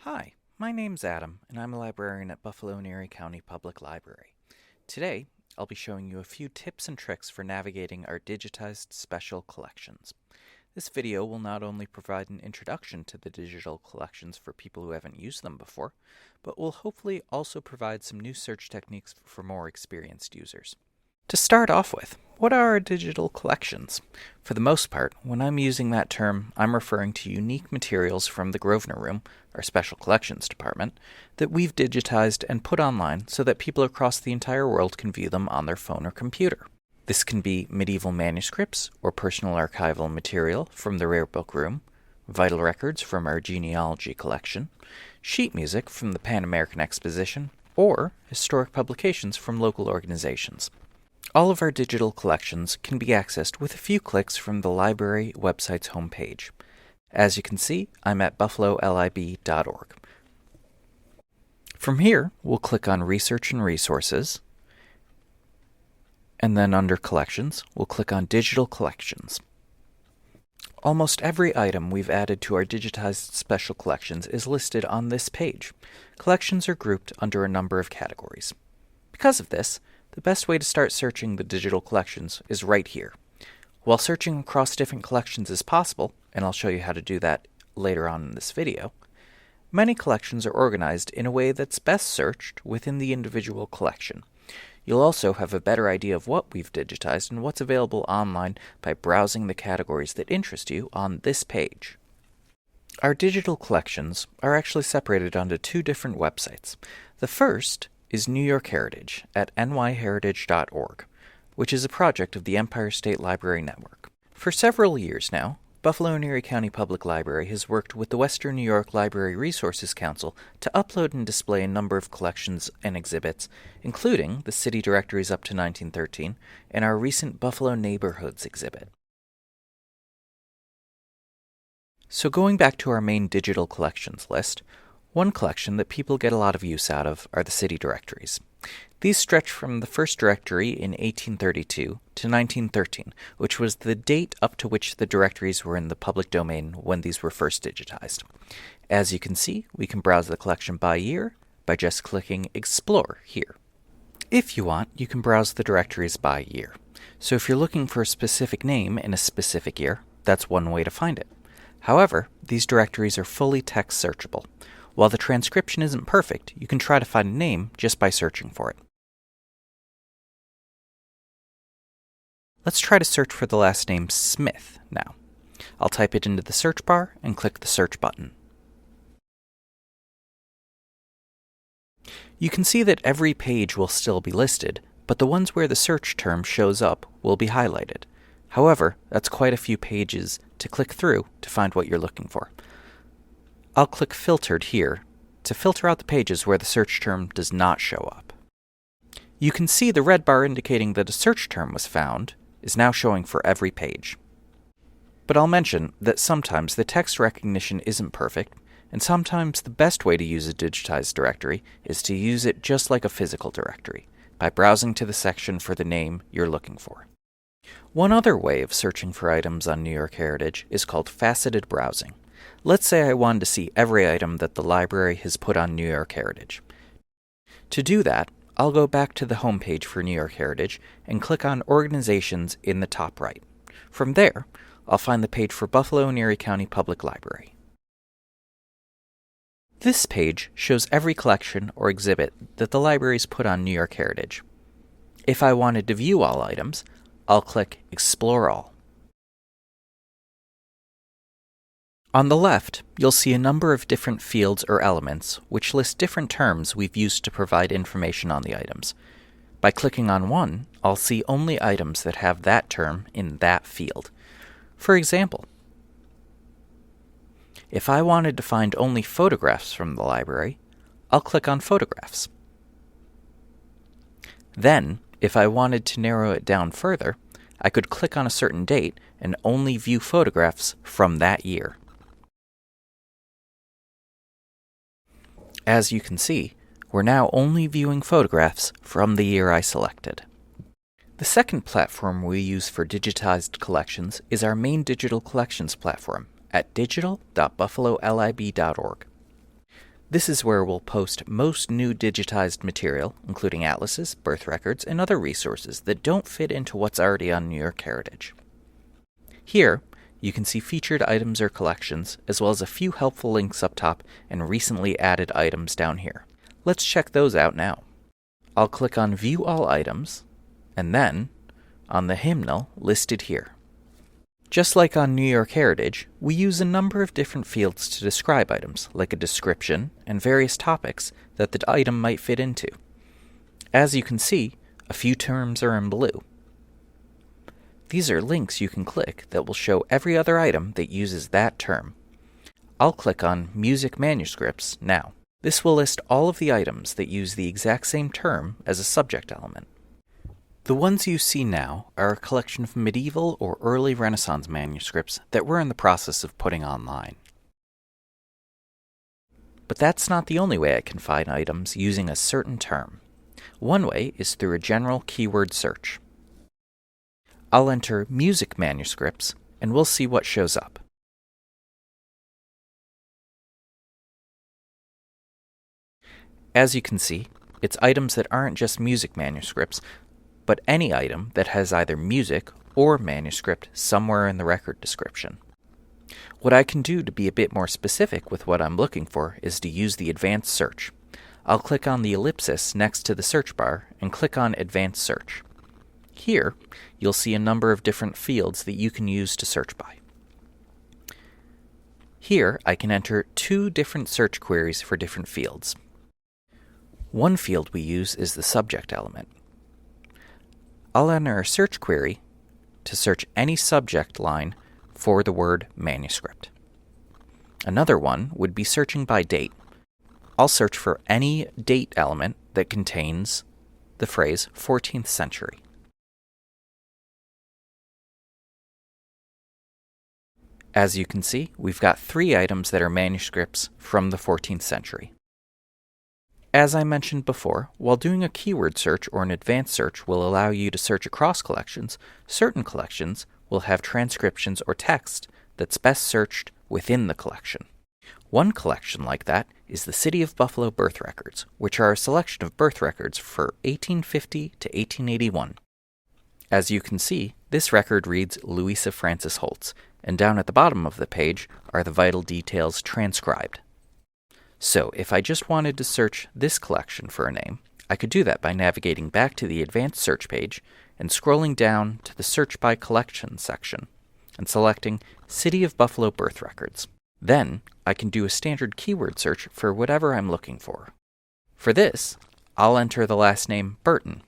Hi, my name's Adam, and I'm a librarian at Buffalo and Erie County Public Library. Today, I'll be showing you a few tips and tricks for navigating our digitized special collections. This video will not only provide an introduction to the digital collections for people who haven't used them before, but will hopefully also provide some new search techniques for more experienced users. To start off with, what are our digital collections? For the most part, when I'm using that term, I'm referring to unique materials from the Grosvenor Room, our special collections department, that we've digitized and put online so that people across the entire world can view them on their phone or computer. This can be medieval manuscripts or personal archival material from the Rare Book Room, vital records from our genealogy collection, sheet music from the Pan American Exposition, or historic publications from local organizations. All of our digital collections can be accessed with a few clicks from the library website's homepage. As you can see, I'm at buffalolib.org. From here, we'll click on Research and Resources, and then under Collections, we'll click on Digital Collections. Almost every item we've added to our digitized special collections is listed on this page. Collections are grouped under a number of categories. Because of this, the best way to start searching the digital collections is right here. While searching across different collections is possible, and I'll show you how to do that later on in this video, many collections are organized in a way that's best searched within the individual collection. You'll also have a better idea of what we've digitized and what's available online by browsing the categories that interest you on this page. Our digital collections are actually separated onto two different websites. The first is New York Heritage at nyheritage.org, which is a project of the Empire State Library Network. For several years now, Buffalo and Erie County Public Library has worked with the Western New York Library Resources Council to upload and display a number of collections and exhibits, including the city directories up to 1913 and our recent Buffalo Neighborhoods exhibit. So going back to our main digital collections list, one collection that people get a lot of use out of are the city directories. These stretch from the first directory in 1832 to 1913, which was the date up to which the directories were in the public domain when these were first digitized. As you can see, we can browse the collection by year by just clicking Explore here. If you want, you can browse the directories by year. So if you're looking for a specific name in a specific year, that's one way to find it. However, these directories are fully text searchable. While the transcription isn't perfect, you can try to find a name just by searching for it. Let's try to search for the last name Smith now. I'll type it into the search bar and click the search button. You can see that every page will still be listed, but the ones where the search term shows up will be highlighted. However, that's quite a few pages to click through to find what you're looking for. I'll click Filtered here to filter out the pages where the search term does not show up. You can see the red bar indicating that a search term was found is now showing for every page. But I'll mention that sometimes the text recognition isn't perfect, and sometimes the best way to use a digitized directory is to use it just like a physical directory, by browsing to the section for the name you're looking for. One other way of searching for items on New York Heritage is called faceted browsing. Let's say I wanted to see every item that the library has put on New York Heritage. To do that, I'll go back to the home page for New York Heritage and click on Organizations in the top right. From there, I'll find the page for Buffalo and Erie County Public Library. This page shows every collection or exhibit that the library's put on New York Heritage. If I wanted to view all items, I'll click Explore All. On the left, you'll see a number of different fields or elements which list different terms we've used to provide information on the items. By clicking on one, I'll see only items that have that term in that field. For example, if I wanted to find only photographs from the library, I'll click on Photographs. Then, if I wanted to narrow it down further, I could click on a certain date and only view photographs from that year. As you can see, we're now only viewing photographs from the year I selected. The second platform we use for digitized collections is our main digital collections platform at digital.buffalolib.org. This is where we'll post most new digitized material, including atlases, birth records, and other resources that don't fit into what's already on New York Heritage. Here, you can see featured items or collections, as well as a few helpful links up top and recently added items down here. Let's check those out now. I'll click on View All Items, and then on the hymnal listed here. Just like on New York Heritage, we use a number of different fields to describe items, like a description and various topics that the item might fit into. As you can see, a few terms are in blue. These are links you can click that will show every other item that uses that term. I'll click on Music Manuscripts now. This will list all of the items that use the exact same term as a subject element. The ones you see now are a collection of medieval or early Renaissance manuscripts that we're in the process of putting online. But that's not the only way I can find items using a certain term. One way is through a general keyword search. I'll enter music manuscripts, and we'll see what shows up. As you can see, it's items that aren't just music manuscripts, but any item that has either music or manuscript somewhere in the record description. What I can do to be a bit more specific with what I'm looking for is to use the advanced search. I'll click on the ellipsis next to the search bar and click on Advanced Search. Here, you'll see a number of different fields that you can use to search by. Here, I can enter 2 different search queries for different fields. One field we use is the subject element. I'll enter a search query to search any subject line for the word manuscript. Another one would be searching by date. I'll search for any date element that contains the phrase 14th century. As you can see, we've got 3 items that are manuscripts from the 14th century. As I mentioned before, while doing a keyword search or an advanced search will allow you to search across collections, certain collections will have transcriptions or text that's best searched within the collection. One collection like that is the City of Buffalo birth records, which are a selection of birth records for 1850 to 1881. As you can see, this record reads Louisa Frances Holtz, and down at the bottom of the page are the vital details transcribed. So, if I just wanted to search this collection for a name, I could do that by navigating back to the advanced search page and scrolling down to the Search by Collection section and selecting City of Buffalo birth records. Then, I can do a standard keyword search for whatever I'm looking for. For this, I'll enter the last name Burton.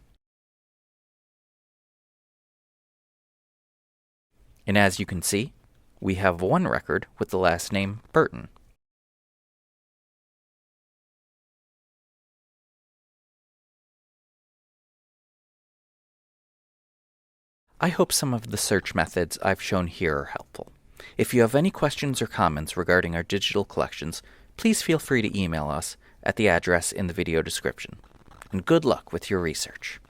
And as you can see, we have one record with the last name Burton. I hope some of the search methods I've shown here are helpful. If you have any questions or comments regarding our digital collections, please feel free to email us at the address in the video description. And good luck with your research.